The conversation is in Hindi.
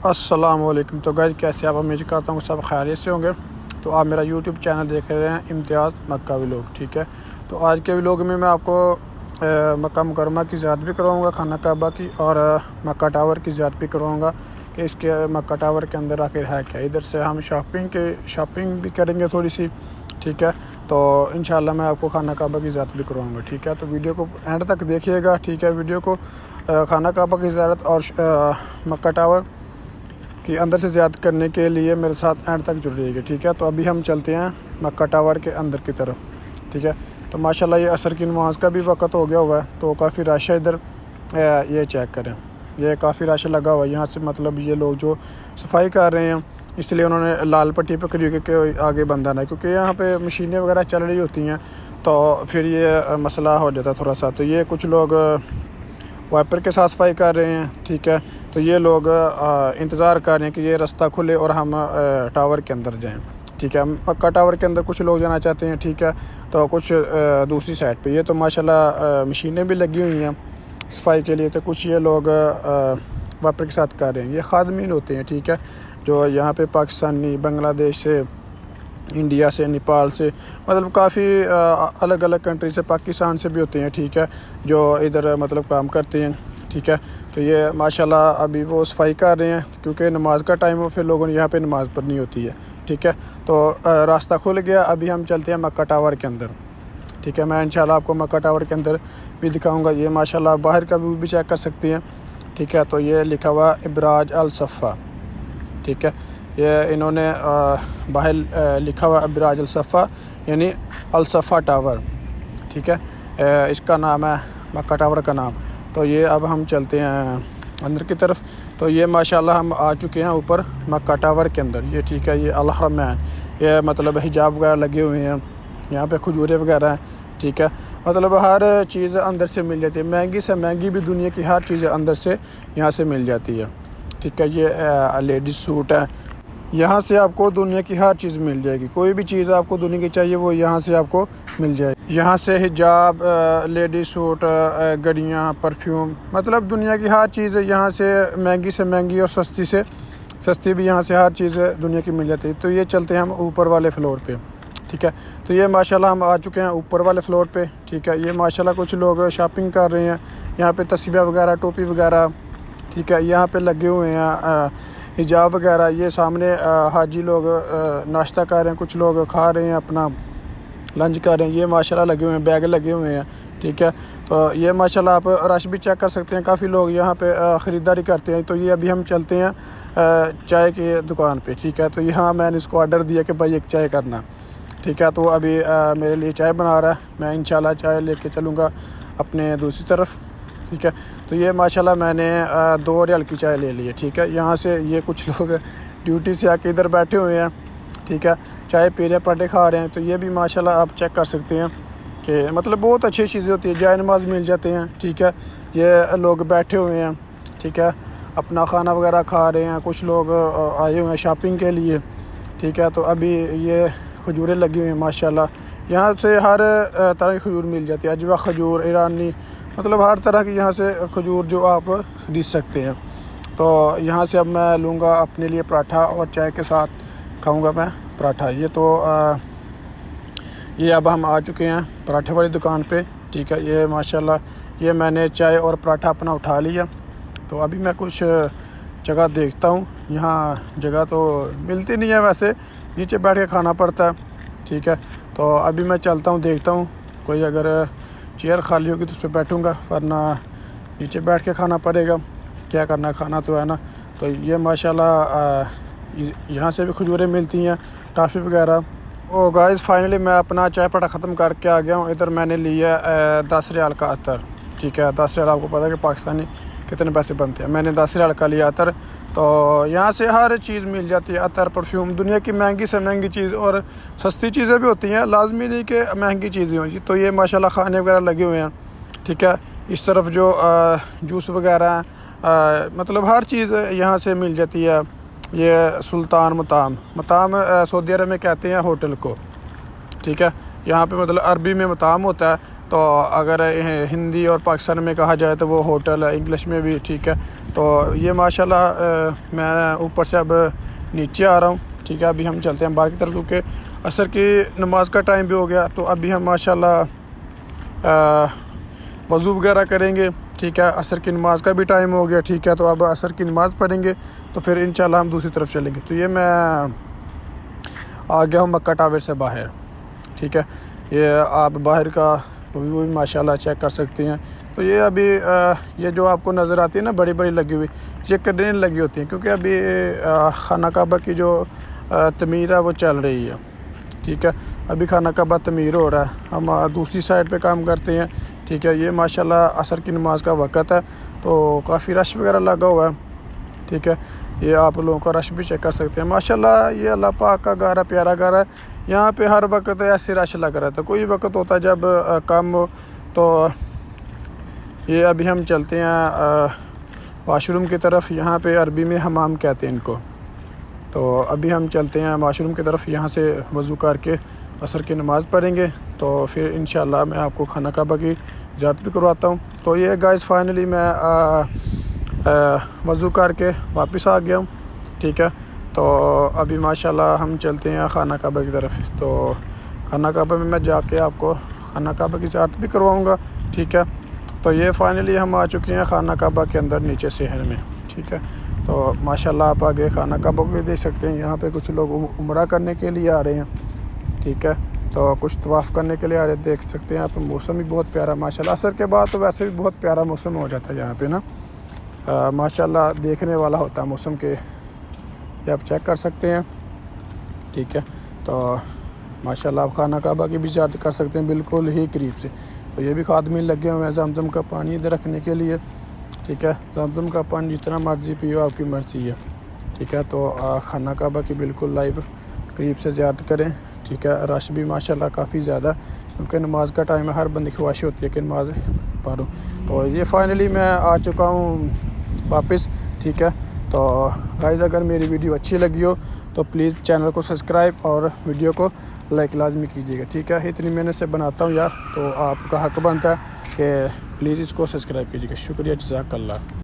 अस्सलामुअलैकुम। तो गाइस कैसे आप, उम्मीद करता हूँ सब खैरियत से होंगे। तो आप मेरा यूट्यूब चैनल देख रहे हैं इम्तियाज़ मक्का व्लॉग, ठीक है। तो आज के व्लॉग में मैं आपको मक्का मुकरमा की ज़ियारत भी करवाऊँगा, खाना काबा की, और मक्का टावर की ज़ियारत भी करवाऊँगा कि इसके मक्का टावर के अंदर आखिर है क्या। इधर से हम शॉपिंग भी करेंगे थोड़ी सी, ठीक है। तो इंशाल्लाह मैं आपको खाना काबा की ज़ियारत भी करवाऊँगा, ठीक है। तो वीडियो को एंड तक देखिएगा, ठीक है। वीडियो को खाना काबा की ज़ियारत और मक्का टावर कि अंदर से ज़्यादा करने के लिए मेरे साथ एंड तक जुड़ रहिएगा, ठीक है। तो अभी हम चलते हैं मक्का टावर के अंदर की तरफ, ठीक है। तो माशाल्लाह ये असर की नमाज़ का भी वक्त हो गया हुआ है, तो काफ़ी रश है इधर। ये चेक करें, ये काफ़ी रश लगा हुआ है यहाँ से, मतलब ये लोग जो सफाई कर रहे हैं इसलिए उन्होंने लाल पट्टी पकड़ी कि आगे बंदा ना, क्योंकि यहाँ पे मशीनें वगैरह चल रही होती हैं तो फिर ये मसला हो जाता है थोड़ा सा। तो ये कुछ लोग वाइपर के साथ सफाई कर रहे हैं, ठीक है। तो ये लोग इंतज़ार कर रहे हैं कि ये रास्ता खुले और हम टावर के अंदर जाएं, ठीक है। मक्का टावर के अंदर कुछ लोग जाना चाहते हैं, ठीक है। तो कुछ दूसरी साइड पे ये तो माशाल्लाह मशीनें भी लगी हुई हैं सफाई के लिए। तो कुछ ये लोग वाइपर के साथ कर रहे हैं, ये खादमीन होते हैं, ठीक है, जो यहाँ पे पाकिस्तानी, बांग्लादेश से, इंडिया से, नेपाल से, मतलब काफ़ी अलग अलग कंट्री से, पाकिस्तान से भी होते हैं, ठीक है, जो इधर मतलब काम करते हैं, ठीक है। तो ये माशाल्लाह अभी वो सफाई कर रहे हैं क्योंकि नमाज़ का टाइम हो, फिर लोगों ने यहाँ पे नमाज़ पढ़नी होती है, ठीक है। तो रास्ता खुल गया, अभी हम चलते हैं मक्का टावर के अंदर, ठीक है। मैं इंशाल्लाह आपको मक्का टावर के अंदर भी दिखाऊँगा। ये माशाल्लाह बाहर का व्यू भी चेक कर सकते हैं, ठीक है। तो ये लिखा हुआ इब्राज अल सफ़ा, ठीक है। ये इन्होंने बाहर लिखा हुआ इब्राज अल सफ़ा यानी अल सफ़ा टावर, ठीक है। इसका नाम है मक्का टावर का नाम। तो ये अब हम चलते हैं अंदर की तरफ। तो ये माशाल्लाह हम आ चुके हैं ऊपर मक्का टावर के अंदर, ये ठीक है। ये अल हरमैन, ये मतलब हिजाब वगैरह लगे हुए हैं, यहाँ पे खजूरें वगैरह हैं, ठीक है। मतलब हर चीज़ अंदर से मिल जाती है, महंगी से महंगी भी दुनिया की हर चीज़ अंदर से यहाँ से मिल जाती है, ठीक है। ये लेडीज़ सूट है, यहाँ से आपको दुनिया की हर चीज़ मिल जाएगी। कोई भी चीज़ आपको दुनिया की चाहिए वो यहाँ से आपको मिल जाएगी। यहाँ से हिजाब, लेडीज़ सूट, घड़ियाँ, परफ्यूम, मतलब दुनिया की हर चीज़ यहाँ से महंगी से महंगी और सस्ती से सस्ती भी यहाँ से हर चीज़ दुनिया की मिल जाती है। तो ये चलते हैं हम ऊपर वाले फ्लोर पे, ठीक है। तो ये माशाल्लाह हम आ चुके हैं ऊपर वाले फ्लोर पे, ठीक है। ये माशाल्लाह कुछ लोग शॉपिंग कर रहे हैं, यहाँ पे तस्बीह वगैरह, टोपी वगैरह, ठीक है, यहाँ पे लगे हुए हैं हिजाब वगैरह। ये सामने हाजी लोग नाश्ता कर रहे हैं, कुछ लोग खा रहे हैं, अपना लंच कर रहे हैं। ये माशाल्लाह लगे हुए हैं, बैग लगे हुए हैं, ठीक है। तो ये माशाल्लाह आप रश भी चेक कर सकते हैं, काफ़ी लोग यहाँ पे ख़रीदारी करते हैं। तो ये अभी हम चलते हैं चाय की दुकान पे, ठीक है। तो यहाँ मैंने इसको ऑर्डर दिया कि भाई एक चाय करना, ठीक है। तो अभी मेरे लिए चाय बना रहा है, मैं इंशाल्लाह चाय लेके चलूँगा अपने दूसरी तरफ, ठीक है। तो ये माशाल्लाह मैंने 2 रियाल की चाय ले ली है, ठीक है। यहाँ से ये कुछ लोग ड्यूटी से आके इधर बैठे हुए हैं, ठीक है, चाय पी रहे हैं, पराठे खा रहे हैं। तो ये भी माशाल्लाह आप चेक कर सकते हैं कि मतलब बहुत अच्छी चीज़ें होती है, जाय नमाज़ मिल जाते हैं, ठीक है। ये लोग बैठे हुए हैं, ठीक है, अपना खाना वगैरह खा रहे हैं। कुछ लोग आए हुए हैं शॉपिंग के लिए, ठीक है। तो अभी ये खजूरें लगी हुई हैं माशाल्लाह, यहाँ से हर तरह की खजूर मिल जाती है, अजवा खजूर, ईरानी, मतलब हर तरह की यहाँ से खजूर जो आप खरीद सकते हैं। तो यहाँ से अब मैं लूँगा अपने लिए पराठा और चाय के साथ खाऊँगा मैं पराठा। ये तो ये अब हम आ चुके हैं पराठे वाली दुकान पे, ठीक है। ये माशाल्लाह ये मैंने चाय और पराठा अपना उठा लिया। तो अभी मैं कुछ जगह देखता हूँ, यहाँ जगह तो मिलती नहीं है, वैसे नीचे बैठ के खाना पड़ता है, ठीक है। तो अभी मैं चलता हूँ, देखता हूँ कोई अगर चेयर खाली होगी तो उस पर बैठूँगा, वरना नीचे बैठ के खाना पड़ेगा, क्या करना, खाना तो है ना। तो ये माशाल्लाह यहाँ से भी खजूरें मिलती हैं, टॉफ़ी वगैरह। ओ गाइस फाइनली मैं अपना चाय पटा ख़त्म करके आ गया हूँ। इधर मैंने लिया 10 रियाल का अतर, ठीक है। 10 रियाल आपको पता है कि पाकिस्तानी कितने पैसे बनते हैं। मैंने 10 रियाल का लिया अतर। तो यहाँ से हर चीज़ मिल जाती है, अतर, परफ्यूम, दुनिया की महंगी से महंगी चीज़, और सस्ती चीज़ें भी होती हैं, लाजमी नहीं कि महंगी चीज़ें हों। तो ये माशाल्लाह खाने वगैरह लगे हुए हैं, ठीक है। इस तरफ जो जूस वगैरह, मतलब हर चीज़ यहाँ से मिल जाती है। ये सुल्तान मताम सऊदी अरब में कहते हैं होटल को, ठीक है। यहाँ पे मतलब अरबी में मताम होता है, तो अगर हिंदी और पाकिस्तान में कहा जाए तो वो होटल है, इंग्लिश में भी, ठीक है। तो ये माशाल्लाह मैं ऊपर से अब नीचे आ रहा हूँ, ठीक है। अभी हम चलते हैं बाहर की तरफ क्योंकि असर की नमाज का टाइम भी हो गया। तो अभी हम माशाल्लाह वज़ू वगैरह करेंगे, ठीक है। असर की नमाज का भी टाइम हो गया, ठीक है। तो अब असर की नमाज़ पढ़ेंगे तो फिर इंशाल्लाह हम दूसरी तरफ चलेंगे। तो ये मैं आ गया हूँ मक्का टावर से बाहर, ठीक है। ये आप बाहर का व्यू भी माशाल्लाह चेक कर सकते हैं। तो ये अभी ये जो आपको नज़र आती है ना बड़ी बड़ी लगी हुई, ये क्रेन लगी होती है क्योंकि अभी खाना काबा की जो तमीर है वो चल रही है, ठीक है। अभी खाना काबा तमीर हो रहा है, हम दूसरी साइड पे काम करते हैं, ठीक है। ये माशाल्लाह असर की नमाज का वक़्त है तो काफ़ी रश वगैरह लगा हुआ है, ठीक है। ये आप लोगों का रश भी चेक कर सकते हैं। माशाल्लाह ये अल्लाह पाक का घर है, प्यारा घर है। यहाँ पे हर वक्त ऐसे रश लग रहा था, कोई वक्त होता जब कम हो। तो ये अभी हम चलते हैं वाशरूम की तरफ, यहाँ पे अरबी में हमाम कहते हैं इनको। तो अभी हम चलते हैं वाशरूम की तरफ, यहाँ से वज़ू करके असर की नमाज़ पढ़ेंगे तो फिर इंशाल्लाह मैं आपको खाना काबा की ज़ियारत भी करवाता हूँ। तो ये गाइस फाइनली मैं वज़ू करके वापस आ गया हूँ, ठीक है। तो अभी माशाल्लाह हम चलते हैं खाना काबा की तरफ। तो खाना काबा में मैं जाके आपको खाना काबा की ज़ियारत भी करवाऊँगा, ठीक है। तो ये फाइनली हम आ चुके हैं खाना काबा के अंदर नीचे शहर में, ठीक है। तो माशाल्लाह आप आगे खाना काबा को भी देख सकते हैं। यहाँ पे कुछ लोग उम्रा करने के लिए आ रहे हैं, ठीक है। तो कुछ तवाफ़ करने के लिए आ रहे हैं, देख सकते हैं आप। मौसम भी बहुत प्यारा माशाल्लाह, असर के बाद तो वैसे भी बहुत प्यारा मौसम हो जाता है यहाँ पे ना, माशाल्लाह देखने वाला होता है मौसम के, ये आप चेक कर सकते हैं, ठीक है। तो माशाल्लाह आप खाना काबा की भी ज़ियारत कर सकते हैं बिल्कुल ही करीब से। तो ये भी खादमीन लगे हुए हैं ज़मज़म का पानी इधर रखने के लिए, ठीक है। ज़मज़म का पानी जितना मर्ज़ी पियो, आपकी मर्ज़ी है, ठीक है। तो खाना काबा की बिल्कुल लाइव करीब से ज़ियारत करें, ठीक है। रश भी माशाल्लाह काफ़ी ज़्यादा, क्योंकि नमाज का टाइम है, हर बंदे की ख्वाहिश होती है कि नमाज पढ़ूँ। तो ये फाइनली मैं आ चुका हूँ वापस, ठीक है। तो गाइस अगर मेरी वीडियो अच्छी लगी हो तो प्लीज़ चैनल को सब्सक्राइब और वीडियो को लाइक लाजमी कीजिएगा, ठीक है। इतनी मेहनत से बनाता हूँ यार, तो आपका हक बनता है कि प्लीज़ इसको सब्सक्राइब कीजिएगा। शुक्रिया, जज़ाकल्लाह।